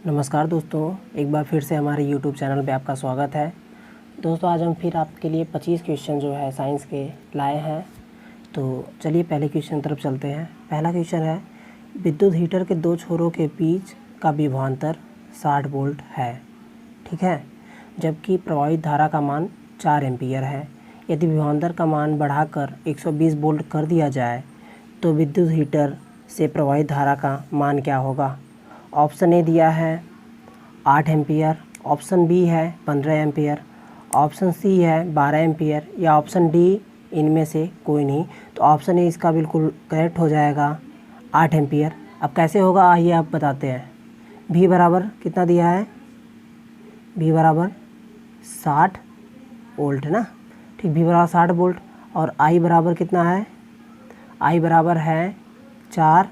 नमस्कार दोस्तों, एक बार फिर से हमारे YouTube चैनल पे आपका स्वागत है। दोस्तों आज हम फिर आपके लिए 25 क्वेश्चन जो है साइंस के लाए हैं। तो चलिए पहले क्वेश्चन की तरफ चलते हैं। पहला क्वेश्चन है, विद्युत हीटर के दो छोरों के बीच का विभवांतर 60 वोल्ट है, ठीक है, जबकि प्रवाहित धारा का मान 4 एम्पीयर है। यदि विभवांतर का मान बढ़ाकर 120 वोल्ट कर दिया जाए तो विद्युत हीटर से प्रवाहित धारा का मान क्या होगा? ऑप्शन ए दिया है 8 एम्पियर, ऑप्शन बी है 15 एम्पियर, ऑप्शन सी है 12 एम्पियर या ऑप्शन डी इनमें से कोई नहीं। तो ऑप्शन ए इसका बिल्कुल करेक्ट हो जाएगा, 8 एम्पियर। अब कैसे होगा आइए आप बताते हैं। भी बराबर कितना दिया है? भी बराबर 60 वोल्ट है ना, ठीक, भी बराबर 60 वोल्ट। और आई बराबर कितना है? आई बराबर है 4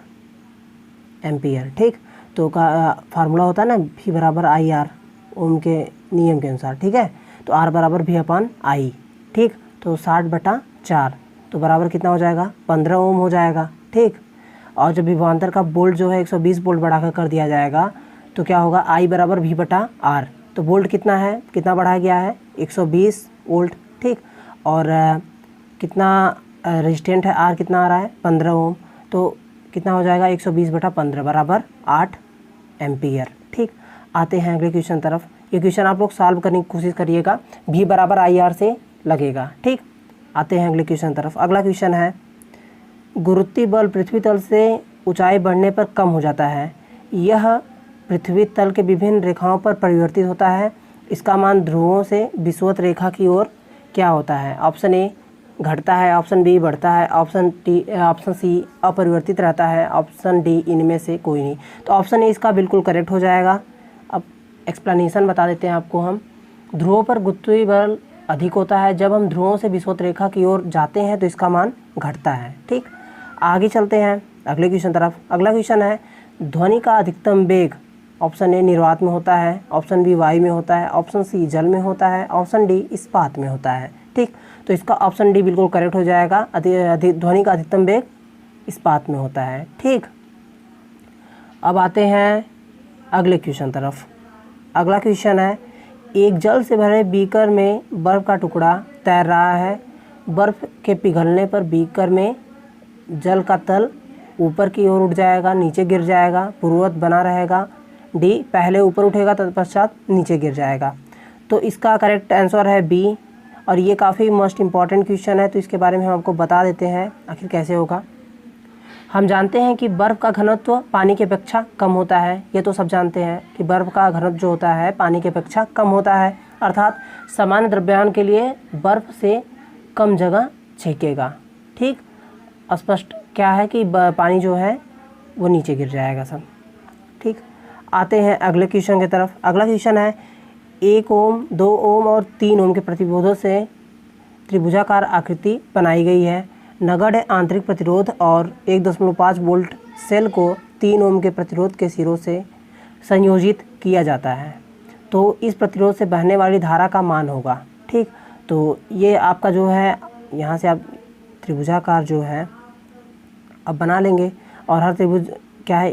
एम्पियर, ठीक। तो का फार्मूला होता है ना, भी बराबर आई आर, ओम के नियम के अनुसार, ठीक है। तो आर बराबर भी अपन आई, ठीक। तो 60/4 तो बराबर कितना हो जाएगा? 15 ओम हो जाएगा, ठीक। और जब विभवांतर का वोल्ट जो है 120 वोल्ट बढ़ाकर कर दिया जाएगा तो क्या होगा? आई बराबर V/R। तो वोल्ट कितना है, कितना बढ़ाया गया है? 120 वोल्ट, ठीक। और कितना रेजिस्टेंट है? आर कितना आ रहा है? 15 ओम। तो कितना हो जाएगा? 120/15 बराबर 8 एम्पियर, ठीक। आते हैं अगले क्वेश्चन तरफ। ये क्वेश्चन आप लोग सॉल्व करने की कोशिश करिएगा, भी बराबर आई आर से लगेगा, ठीक। आते हैं अगले क्वेश्चन तरफ। अगला क्वेश्चन है, गुरुत्वीय बल पृथ्वी तल से ऊंचाई बढ़ने पर कम हो जाता है। यह पृथ्वी तल के विभिन्न रेखाओं पर परिवर्तित होता है। इसका मान ध्रुवों से विषुवत रेखा की ओर क्या होता है? ऑप्शन ए घटता है, ऑप्शन बी बढ़ता है, ऑप्शन सी अपरिवर्तित रहता है, ऑप्शन डी इनमें से कोई नहीं। तो ऑप्शन ए इसका बिल्कुल करेक्ट हो जाएगा। अब एक्सप्लेनेशन बता देते हैं आपको हम। ध्रुवों पर गुरुत्वीय बल अधिक होता है। जब हम ध्रुवों से विषुवत रेखा की ओर जाते हैं तो इसका मान घटता है, ठीक। आगे चलते हैं अगले क्वेश्चन तरफ। अगला क्वेश्चन है, ध्वनि का अधिकतम वेग ऑप्शन ए निर्वात में होता है, ऑप्शन बी वायु में होता है, ऑप्शन सी जल में होता है, ऑप्शन डी इस्पात में होता है, ठीक। तो इसका ऑप्शन डी बिल्कुल करेक्ट हो जाएगा। ध्वनि का अधिकतम वेग इस्पात में होता है, ठीक। अब आते हैं अगले क्वेश्चन तरफ। अगला क्वेश्चन है, एक जल से भरे बीकर में बर्फ़ का टुकड़ा तैर रहा है। बर्फ़ के पिघलने पर बीकर में जल का तल ऊपर की ओर उठ जाएगा, नीचे गिर जाएगा, पूर्ववत बना रहेगा। डी पहले ऊपर उठेगा तत्पश्चात नीचे गिर जाएगा। तो इसका करेक्ट आंसर है बी। और ये काफ़ी मोस्ट इम्पॉर्टेंट क्वेश्चन है, तो इसके बारे में हम आपको बता देते हैं आखिर कैसे होगा। हम जानते हैं कि बर्फ़ का घनत्व पानी की अपेक्षा कम होता है। ये तो सब जानते हैं कि बर्फ़ का घनत्व जो होता है पानी की अपेक्षा कम होता है, अर्थात सामान्य द्रव्यमान के लिए बर्फ़ से कम जगह छेकेगा, ठीक। स्पष्ट क्या है कि पानी जो है वो नीचे गिर जाएगा सब, ठीक। आते हैं अगले क्वेश्चन की तरफ। अगला क्वेश्चन है, 1 ओम, 2 ओम और 3 ओम के प्रतिरोधों से त्रिभुजाकार आकृति बनाई गई है। नगण्य आंतरिक प्रतिरोध और 1.5 वोल्ट सेल को 3 ओम के प्रतिरोध के सिरों से संयोजित किया जाता है। तो इस प्रतिरोध से बहने वाली धारा का मान होगा, ठीक। तो ये आपका जो है यहाँ से आप त्रिभुजाकार जो है अब बना लेंगे। और हर त्रिभुज क्या है,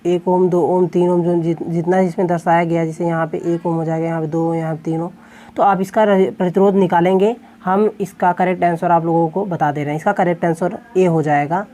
1 ओम, 2 ओम, 3 ओम, जो जितना इसमें दर्शाया गया, जैसे यहाँ पे 1 ओम हो जाएगा, यहाँ पे 2 ओम, यहाँ पे 3 ओम। तो आप इसका प्रतिरोध निकालेंगे। हम इसका करेक्ट आंसर आप लोगों को बता दे रहे हैं। इसका करेक्ट आंसर ए हो जाएगा।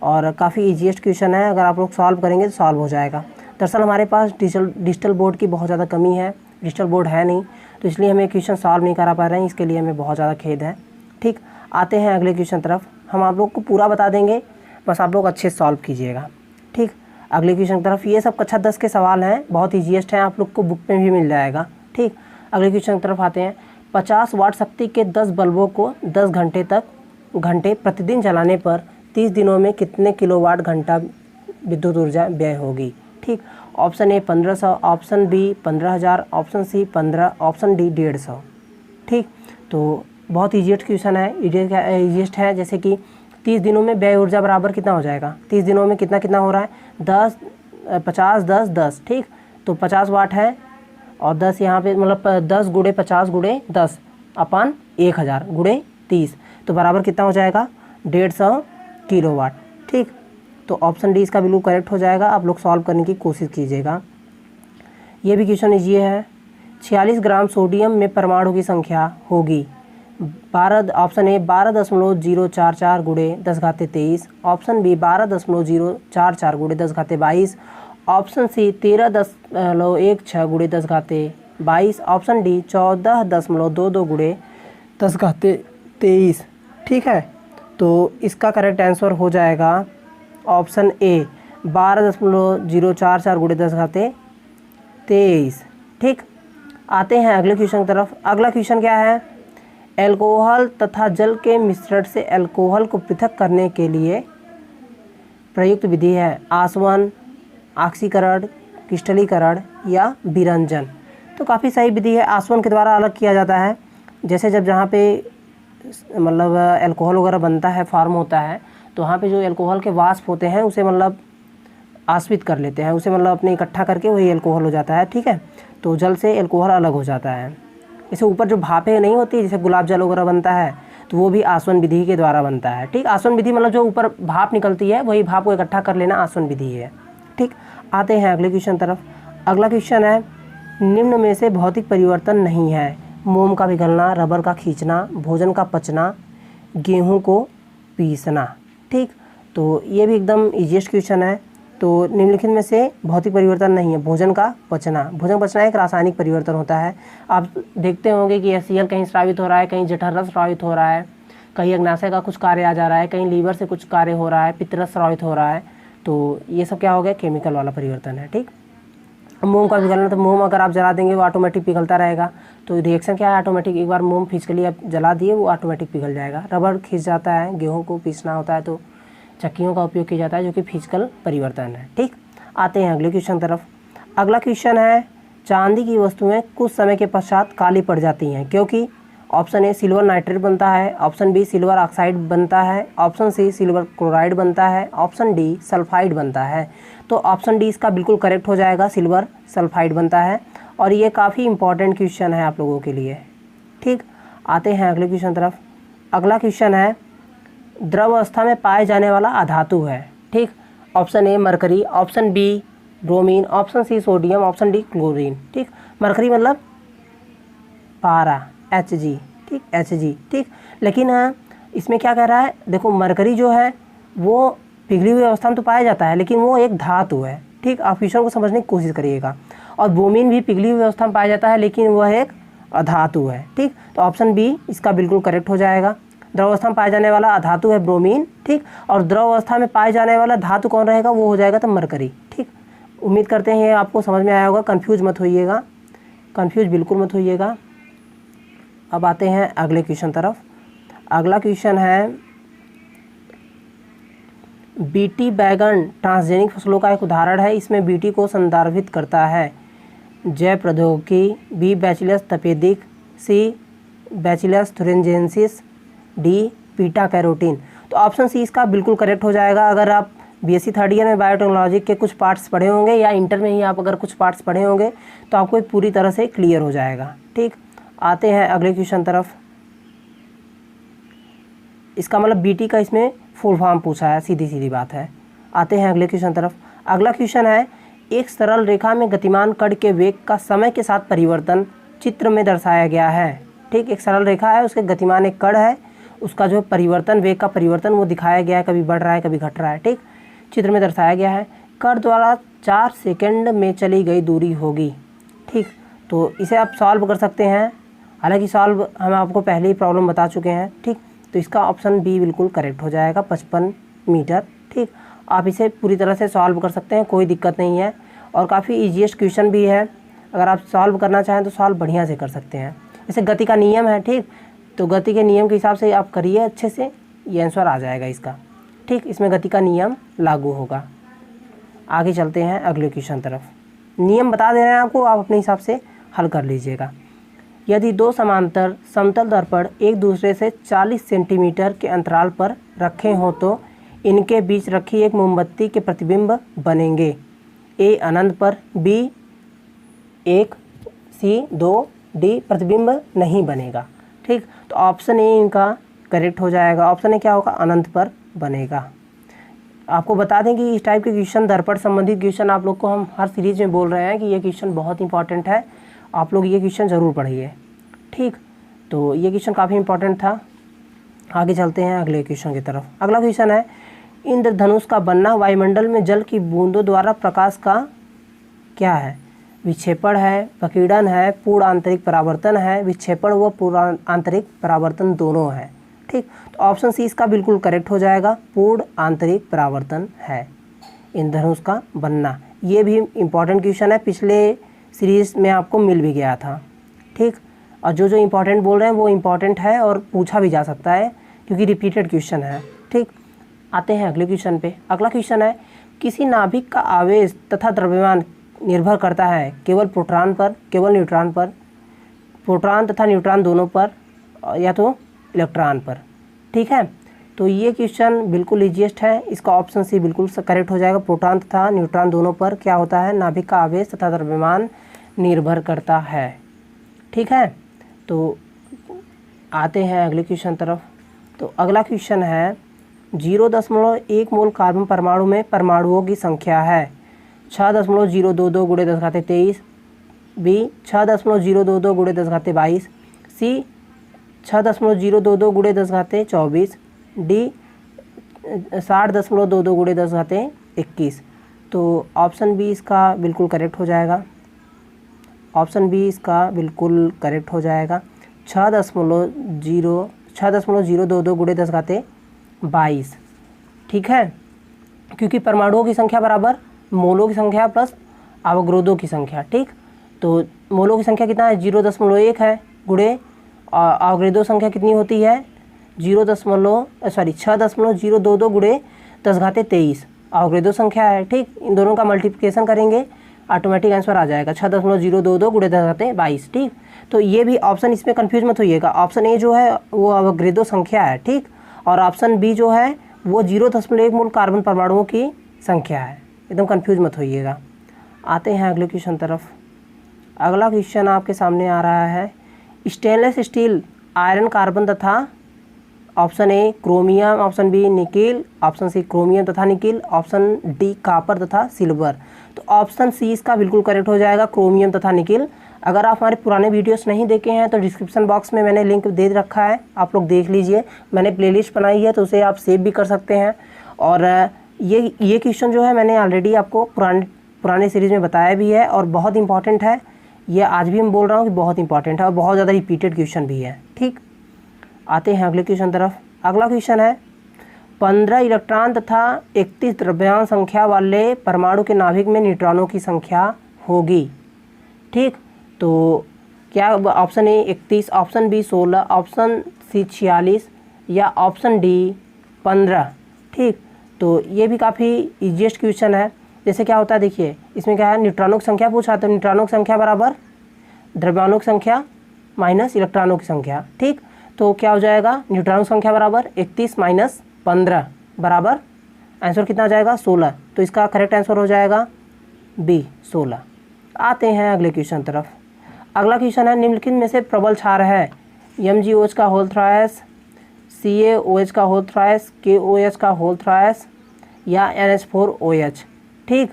और काफ़ी ईजीएस्ट क्वेश्चन है, अगर आप लोग सॉल्व करेंगे तो सॉल्व हो जाएगा। दरअसल हमारे पास डिजिटल बोर्ड की बहुत ज़्यादा कमी है, डिजिटल बोर्ड है नहीं, तो इसलिए हमें क्वेश्चन सॉल्व नहीं करा पा रहे हैं। इसके लिए हमें बहुत ज़्यादा खेद है, ठीक। आते हैं अगले क्वेश्चन तरफ। हम आप लोग को पूरा बता देंगे, बस आप लोग अच्छे से सॉल्व कीजिएगा, ठीक। अगले क्वेश्चन की तरफ। ये सब कक्षा 10 के सवाल हैं, बहुत ईजीएस्ट हैं, आप लोग को बुक में भी मिल जाएगा, ठीक। अगले क्वेश्चन की तरफ आते हैं। 50 वाट शक्ति के 10 बल्बों को 10 घंटे प्रतिदिन जलाने पर 30 दिनों में कितने किलोवाट घंटा विद्युत ऊर्जा व्यय होगी, ठीक। Option A 1500, option B 15,000, option C 15, option D 150, ठीक। तो बहुत ईजीएस्ट क्वेश्चन है, ईजीएस्ट है। जैसे कि 30 दिनों में व्यय ऊर्जा बराबर कितना हो जाएगा? 30 दिनों में कितना हो रहा है? 50, 10, 10, ठीक। तो 50 वाट है और 10 यहाँ पे, मतलब 10 × 50 × 10 अपन 1000 गुणे 30, तो बराबर कितना हो जाएगा 150 किलोवाट। ठीक, तो ऑप्शन डी इसका बिल्कुल करेक्ट हो जाएगा। आप लोग सॉल्व करने की कोशिश कीजिएगा। ये भी क्वेश्चन ये है, 46 ग्राम सोडियम में परमाणु की संख्या होगी 12, ऑप्शन ए 12.044 गुणे 10⁻23, ऑप्शन बी 12.044 गुणे 10⁻22, ऑप्शन सी 13.16 गुणे 10⁻22, ऑप्शन डी 14.22 गुणे 10⁻23। ठीक है, तो इसका करेक्ट आंसर हो जाएगा ऑप्शन ए 12.044 गुणे 10⁻23। ठीक, आते हैं अगले क्वेश्चन की तरफ। अगला क्वेश्चन क्या है, अल्कोहल तथा जल के मिश्रण से अल्कोहल को पृथक करने के लिए प्रयुक्त विधि है आसवन, ऑक्सीकरण, क्रिस्टलीकरण या विरंजन। तो काफ़ी सही विधि है। आसवन के द्वारा अलग किया जाता है। जैसे जब जहाँ पे मतलब अल्कोहल वगैरह बनता है, फॉर्म होता है, तो वहाँ पे जो अल्कोहल के वाष्प होते हैं उसे मतलब आश्रित कर लेते हैं, उसे मतलब अपने इकट्ठा करके वही अल्कोहल हो जाता है। ठीक है, तो जल से अल्कोहल अलग हो जाता है। जैसे ऊपर जो भापें नहीं होती, जैसे गुलाब जल वगैरह बनता है, तो वो भी आसवन विधि के द्वारा बनता है। ठीक, आसवन विधि मतलब जो ऊपर भाप निकलती है वही भाप को इकट्ठा कर लेना आसवन विधि है। ठीक, आते हैं अगले क्वेश्चन तरफ। अगला क्वेश्चन है, निम्न में से भौतिक परिवर्तन नहीं है, मोम का पिघलना, रबर का खींचना, भोजन का पचना, गेहूँ को पीसना। ठीक, तो ये भी एकदम ईजीएस्ट क्वेश्चन है। तो निम्नलिखित में से भौतिक परिवर्तन नहीं है, भोजन का पचना। भोजन पचना एक रासायनिक परिवर्तन होता है। आप देखते होंगे कि HCl कहीं स्रावित हो रहा है, कहीं जठररस स्रावित हो रहा है, कहीं अग्नाशय का कुछ कार्य आ जा रहा है, कहीं लीवर से कुछ कार्य हो रहा है, पित्तरस स्रावित हो रहा है। तो ये सब क्या हो गया, केमिकल वाला परिवर्तन है। ठीक, मोम का पिघलना, तो मोम अगर आप जला देंगे वो ऑटोमेटिक पिघलता रहेगा। तो रिएक्शन क्या है, ऑटोमेटिक। एक बार मोम फिजिकली आप जला दिए वो ऑटोमेटिक पिघल जाएगा। रबर खींच जाता है, गेहूँ को पीसना होता है तो चक्कियों का उपयोग किया जाता है, जो कि फिजिकल परिवर्तन है। ठीक, आते हैं अगले क्वेश्चन तरफ। अगला क्वेश्चन है, चांदी की वस्तुएं कुछ समय के पश्चात काली पड़ जाती हैं क्योंकि ऑप्शन ए सिल्वर नाइट्रेट बनता है, ऑप्शन बी सिल्वर ऑक्साइड बनता है, ऑप्शन सी सिल्वर क्लोराइड बनता है, ऑप्शन डी सल्फाइड बनता है। तो ऑप्शन डी इसका बिल्कुल करेक्ट हो जाएगा, सिल्वर सल्फाइड बनता है। और ये काफ़ी इंपॉर्टेंट क्वेश्चन है आप लोगों के लिए। ठीक, आते हैं अगले क्वेश्चन तरफ। अगला क्वेश्चन है, द्रव अवस्था में पाए जाने वाला अधातु है। ठीक, option A mercury, option B bromine, option C sodium, option D chlorine. ठीक, मरकरी मतलब पारा, Hg। ठीक, Hg। ठीक, लेकिन इसमें क्या कह रहा है, देखो मरकरी जो है वो पिघली हुई अवस्था में तो पाया जाता है, लेकिन वो एक धातु है। ठीक, आप क्वेश्चन को समझने की कोशिश करिएगा। और ब्रोमीन भी पिघली हुई अवस्था में पाया जाता है, लेकिन वह एक अधातु है। ठीक, तो ऑप्शन बी इसका बिल्कुल करेक्ट हो जाएगा। द्रव अवस्था में पाया जाने वाला अधातु है ब्रोमीन। ठीक, और द्रव अवस्था में पाए जाने वाला धातु कौन रहेगा, वो हो जाएगा तो मरकरी। ठीक, उम्मीद करते हैं ये आपको समझ में आया होगा। कंफ्यूज मत होइएगा, कंफ्यूज बिल्कुल मत होइएगा। अब आते हैं अगले क्वेश्चन तरफ। अगला क्वेश्चन है, बीटी बैगन ट्रांसजेनिक फसलों का एक उदाहरण है। इसमें बीटी को संदर्भित करता है जैव प्रौद्योगिकी, बी बैचिलस तपेदिक, सी बैचिलस थुरिंजेंसिस, डी बीटा कैरोटीन। तो ऑप्शन सी इसका बिल्कुल करेक्ट हो जाएगा। अगर आप BSc थर्ड ईयर में बायोटेक्नोलॉजी के कुछ पार्ट्स पढ़े होंगे या इंटर में ही आप अगर कुछ पार्ट्स पढ़े होंगे तो आपको पूरी तरह से क्लियर हो जाएगा। ठीक, आते हैं अगले क्वेश्चन तरफ। इसका मतलब बीटी का इसमें फुल फॉर्म पूछा है, सीधी सीधी बात है। आते हैं अगले क्वेश्चन तरफ। अगला क्वेश्चन है, एक सरल रेखा में गतिमान कण के वेग का समय के साथ परिवर्तन चित्र में दर्शाया गया है। ठीक, एक सरल रेखा है, उसके गतिमान एक कण है, उसका जो परिवर्तन, वेग का परिवर्तन वो दिखाया गया है, कभी बढ़ रहा है कभी घट रहा है। ठीक, चित्र में दर्शाया गया है। कण द्वारा 4 सेकंड में चली गई दूरी होगी। ठीक, तो इसे आप सॉल्व कर सकते हैं। हालांकि सॉल्व हम आपको पहले ही प्रॉब्लम बता चुके हैं। ठीक, तो इसका ऑप्शन बी बिल्कुल करेक्ट हो जाएगा, 55 मीटर। ठीक, आप इसे पूरी तरह से सॉल्व कर सकते हैं, कोई दिक्कत नहीं है। और काफ़ी ईजीएस्ट क्वेश्चन भी है, अगर आप सॉल्व करना चाहें तो सॉल्व बढ़िया से कर सकते हैं। जैसे गति का नियम है, ठीक, तो गति के नियम के हिसाब से आप करिए अच्छे से, ये आंसर आ जाएगा इसका। ठीक, इसमें गति का नियम लागू होगा। आगे चलते हैं अगले क्वेश्चन तरफ। नियम बता दे रहे हैं आपको, आप अपने हिसाब से हल कर लीजिएगा। यदि दो समांतर समतल दर्पण एक दूसरे से 40 सेंटीमीटर के अंतराल पर रखे हों तो इनके बीच रखी एक मोमबत्ती के प्रतिबिंब बनेंगे। ए अनंत पर, बी 1, सी 2, डी प्रतिबिंब नहीं बनेगा। ठीक, तो ऑप्शन ए इनका करेक्ट हो जाएगा। ऑप्शन ए क्या होगा, अनंत पर बनेगा। आपको बता दें कि इस टाइप के क्वेश्चन, दर्पण संबंधित क्वेश्चन आप लोग को हम हर सीरीज में बोल रहे हैं कि ये क्वेश्चन बहुत इंपॉर्टेंट है, आप लोग ये क्वेश्चन ज़रूर पढ़िए। ठीक, तो ये क्वेश्चन काफ़ी इंपॉर्टेंट था। आगे चलते हैं अगले क्वेश्चन की तरफ। अगला क्वेश्चन है, इंद्रधनुष का बनना वायुमंडल में जल की बूंदों द्वारा प्रकाश का क्या है? विक्षेपण है, विकिरण है, पूर्ण आंतरिक परावर्तन है। विक्षेपण व पूर्ण आंतरिक परावर्तन दोनों है। ठीक, तो ऑप्शन सी इसका बिल्कुल करेक्ट हो जाएगा, पूर्ण आंतरिक परावर्तन है इंद्रधनुष का बनना। ये भी इम्पॉर्टेंट क्वेश्चन है, पिछले सीरीज में आपको मिल भी गया था। ठीक, और जो इम्पॉर्टेंट बोल रहे हैं वो इम्पॉर्टेंट है और पूछा भी जा सकता है क्योंकि रिपीटेड क्वेश्चन है। ठीक, आते हैं अगले क्वेश्चन पे। अगला क्वेश्चन है, किसी नाभिक का आवेश तथा द्रव्यमान निर्भर करता है केवल प्रोटॉन पर, केवल न्यूट्रॉन पर, प्रोटॉन तथा न्यूट्रॉन दोनों पर, या तो इलेक्ट्रॉन पर। ठीक है, तो ये क्वेश्चन बिल्कुल इजीएस्ट है, इसका ऑप्शन सी बिल्कुल करेक्ट हो जाएगा। प्रोटॉन तथा न्यूट्रॉन दोनों पर क्या होता है, नाभिक का आवेश तथा द्रव्यमान निर्भर करता है। ठीक है, तो आते हैं अगले क्वेश्चन तरफ। तो अगला क्वेश्चन है, 0.1 मोल कार्बन परमाणु में परमाणुओं की संख्या है 6.022 गुणे 10⁻23, बी 6.022 गुणे 10⁻22, सी 6.022 गुणे 10⁻24, डी 60.22 गुणे 10⁻21। तो ऑप्शन बी इसका बिल्कुल करेक्ट हो जाएगा। ऑप्शन बी इसका बिल्कुल करेक्ट हो जाएगा, 6.022 गुणे 10⁻22। ठीक है, क्योंकि परमाणुओं की संख्या बराबर मोलों की संख्या प्लस अवरोधों की संख्या। ठीक, तो मोलों की संख्या कितना है, 0.1 है, गुणे अवरोधों संख्या कितनी होती है, 6.022 गुणे 10⁻23 अवरोधों संख्या है। ठीक, इन दोनों का मल्टीप्लिकेशन करेंगे, ऑटोमेटिक आंसर आ जाएगा 6.022 गुणे 10⁻22। ठीक, तो ये भी ऑप्शन, इसमें कंफ्यूज मत होइएगा, ऑप्शन ए जो है वो अवरोधों संख्या है। ठीक, और ऑप्शन बी जो है वो 0.1 मोल कार्बन परमाणुओं की संख्या है, एकदम कंफ्यूज मत होइएगा। आते हैं अगले क्वेश्चन तरफ। अगला क्वेश्चन आपके सामने आ रहा है, स्टेनलेस स्टील, आयरन, कार्बन तथा option A chromium, option B nickel, option C chromium तथा निकिल, ऑप्शन डी कॉपर तथा सिल्वर। तो ऑप्शन सी इसका बिल्कुल करेक्ट हो जाएगा, क्रोमियम तथा निकिल। अगर आप हमारे पुराने वीडियोस नहीं देखे हैं तो डिस्क्रिप्शन बॉक्स में मैंने लिंक दे रखा है, आप लोग देख लीजिए। मैंने प्लेलिस्ट बनाई है तो उसे आप सेव भी कर सकते हैं। और ये क्वेश्चन जो है मैंने ऑलरेडी आपको पुराने सीरीज़ में बताया भी है और बहुत इंपॉर्टेंट है। ये आज भी मैं बोल रहा हूँ कि बहुत इंपॉर्टेंट है और बहुत ज़्यादा रिपीटेड क्वेश्चन भी है। ठीक, आते हैं अगले क्वेश्चन तरफ। अगला क्वेश्चन है, 15 इलेक्ट्रॉन तथा 31 द्रव्यमान संख्या वाले परमाणु के नाभिक में न्यूट्रॉनों की संख्या होगी। ठीक, तो क्या option A 31, option B 16, option C 46 या ऑप्शन डी 15। ठीक, तो ये भी काफ़ी इजीएस्ट क्वेश्चन है। जैसे क्या होता है, देखिए इसमें क्या है, न्यूट्रॉनों की संख्या पूछा, तो न्यूट्रॉनों की संख्या बराबर द्रव्यमानों की संख्या माइनस इलेक्ट्रॉनों की संख्या। ठीक, तो क्या हो जाएगा, न्यूट्रॉनों की संख्या बराबर 31 माइनस 15 बराबर आंसर कितना आ जाएगा, 16। तो इसका करेक्ट आंसर हो जाएगा बी 16। आते हैं अगले क्वेश्चन तरफ। अगला क्वेश्चन है, निम्नलिखित में से प्रबल क्षार है, MgOH का होल थ्रायस, CaOH का होल थ्रायस, KOH का होल थ्रायस या NH4OH। ठीक,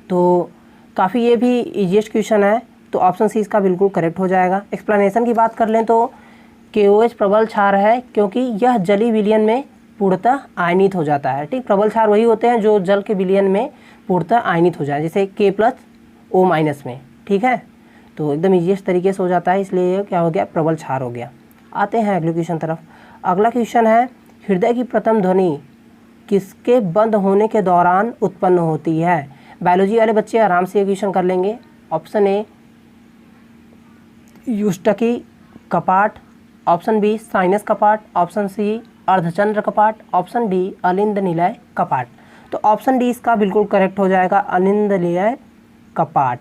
तो काफ़ी ये भी इजीएस्ट क्वेश्चन है, तो ऑप्शन सी इसका बिल्कुल करेक्ट हो जाएगा। एक्सप्लेनेशन की बात कर लें तो KOH प्रबल क्षार है क्योंकि यह जलीय विलयन में पूर्णतः आयनित हो जाता है। ठीक, प्रबल क्षार वही होते हैं जो जल के विलयन में पूर्णतः आयनित हो जाए, जैसे K+O- में। ठीक है, तो एकदम इजीएस्ट तरीके से हो जाता है, इसलिए क्या हो गया, प्रबल क्षार हो गया। आते हैं अगले क्वेश्चन तरफ। अगला क्वेश्चन है, हृदय की प्रथम ध्वनि किसके बंद होने के दौरान उत्पन्न होती है? बायोलॉजी वाले बच्चे आराम से ये क्वेश्चन कर लेंगे। ऑप्शन ए युष्टकी कपाट, ऑप्शन बी साइनस कपाट, ऑप्शन सी अर्धचंद्र कपाट, ऑप्शन डी अलिंद निलय कपाट। तो ऑप्शन डी इसका बिल्कुल करेक्ट हो जाएगा, अलिंद निलय कपाट।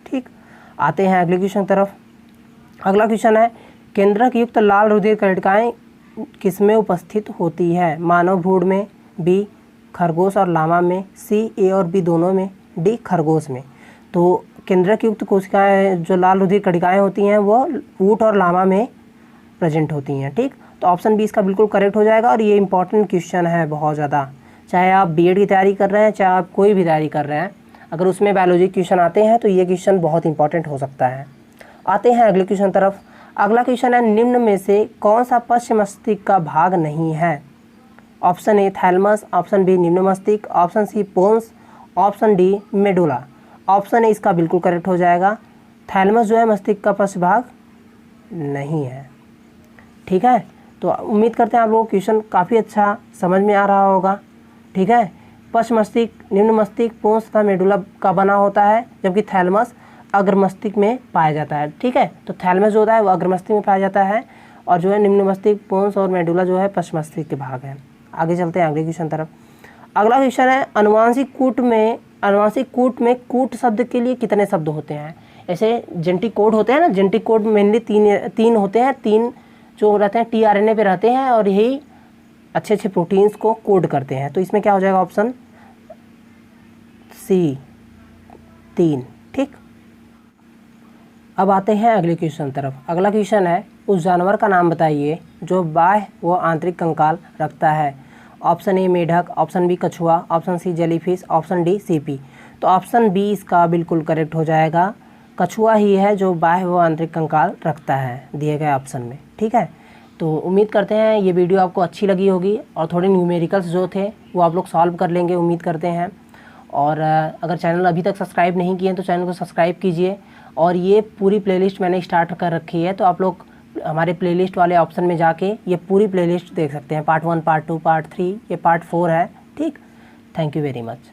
ठीक, आते हैं अगले क्वेश्चन तरफ। अगला क्वेश्चन है, केंद्रक युक्त लाल रुधिर कणिकाएं किसमें उपस्थित होती है? मानव भ्रूण में, बी खरगोश और लामा में, सी ए और बी दोनों में, डी खरगोश में। तो केंद्रक युक्त कोशिकाएं जो लाल रुधिर कणिकाएं होती हैं वो ऊंट और लामा में प्रेजेंट होती हैं। ठीक, तो ऑप्शन बी इसका बिल्कुल करेक्ट हो जाएगा। और ये इंपॉर्टेंट क्वेश्चन है बहुत ज़्यादा, चाहे आप बीएड की तैयारी कर रहे हैं, चाहे आप कोई भी तैयारी कर रहे हैं, अगर उसमें बायोलॉजी क्वेश्चन आते हैं तो ये क्वेश्चन बहुत इंपॉर्टेंट हो सकता है। आते हैं अगले क्वेश्चन तरफ। अगला क्वेश्चन है, निम्न में से कौन सा पश्च मस्तिष्क का भाग नहीं है? Option A thalamus, option B निम्न मस्तिष्क, option C pons, option D medulla. Option A इसका बिल्कुल करेक्ट हो जाएगा। थैलमस जो है मस्तिष्क का पश्च भाग नहीं है। ठीक है, तो उम्मीद करते हैं आप लोगों को क्वेश्चन काफ़ी अच्छा समझ में आ रहा होगा। ठीक है, पश्च मस्तिष्क, निम्न मस्तिष्क, पोन्स तथा मेडुला का बना होता है, जबकि थैलमस अग्र मस्तिष्क में पाया जाता है। ठीक है, तो थैलमस जो होता है वो अग्र मस्तिष्क में पाया जाता है, और जो है निम्न मस्तिष्क, पोन्स और मेडुला जो है पश्च मस्तिष्क के भाग हैं। आगे चलते हैं अगले क्वेश्चन तरफ। अगला क्वेश्चन है, अनुवांशिक कूट में कूट शब्द के लिए कितने शब्द होते हैं? ऐसे जेनेटिक कोड होते हैं ना, जेनेटिक कोड मेनली तीन होते हैं, तीन जो रहते हैं टीआरएनए पे रहते हैं, और यही अच्छे अच्छे प्रोटीन्स को कोड करते हैं। तो इसमें क्या हो जाएगा? Option C 3। ठीक, अब आते हैं अगले क्वेश्चन तरफ। अगला क्वेश्चन है, उस जानवर का नाम बताइए जो बाह्य व आंतरिक कंकाल रखता है। ऑप्शन ए मेढक, ऑप्शन बी कछुआ, option C jellyfish, option D सीपी। तो ऑप्शन बी इसका बिल्कुल करेक्ट हो जाएगा। कछुआ ही है जो बाह्य व आंतरिक कंकाल रखता है दिए गए ऑप्शन में। ठीक है, तो उम्मीद करते हैं ये वीडियो आपको अच्छी लगी होगी, और थोड़े न्यूमेरिकल्स जो थे वो आप लोग सॉल्व कर लेंगे, उम्मीद करते हैं। और अगर चैनल अभी तक सब्सक्राइब नहीं किए हैं तो चैनल को सब्सक्राइब कीजिए। और ये पूरी प्लेलिस्ट मैंने स्टार्ट कर रखी है, तो आप लोग हमारे प्लेलिस्ट वाले ऑप्शन में जाके ये पूरी प्लेलिस्ट देख सकते हैं। पार्ट 1, पार्ट 2, पार्ट 3, ये पार्ट 4 है। ठीक, थैंक यू वेरी मच।